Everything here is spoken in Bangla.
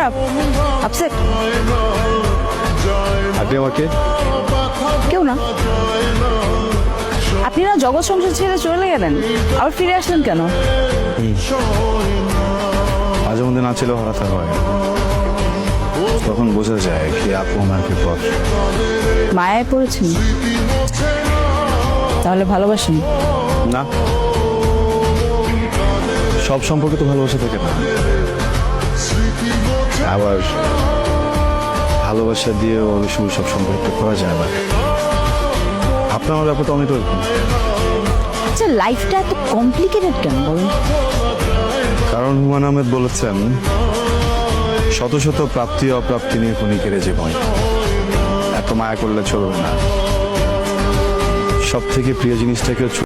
খারাপ? আপসেট? আপনি আমাকে কেউ না। আপনি না জগৎ সংসার ছেড়ে চলে গেলেন, আবার ফিরে আসলেন কেন? মাঝে মধ্যে না ছিল হঠাৎ হয়, তখন বোঝা যায় কি আপন আর কি পর। মায়ায় পড়েছেন? তাহলে ভালোবাসেন? না, সব সম্পর্কে তো ভালোবাসা থাকে না, আবার ভালোবাসা দিয়ে অনেক সময় সব সম্পর্ক করা যায় না। আপনার আমার ব্যাপারটা অনেক রকম। আচ্ছা, লাইফটা এত কমপ্লিকেটেড কেন বলুন? কারণ হুমায়ুন আহমেদ বলেছেন, শত শত প্রাপ্তি অপ্রাপ্তি নিয়ে ক্ষণিকের জীবন, এত মায়া করলে চলবে না। সব থেকে প্রিয় জিনিসটাকে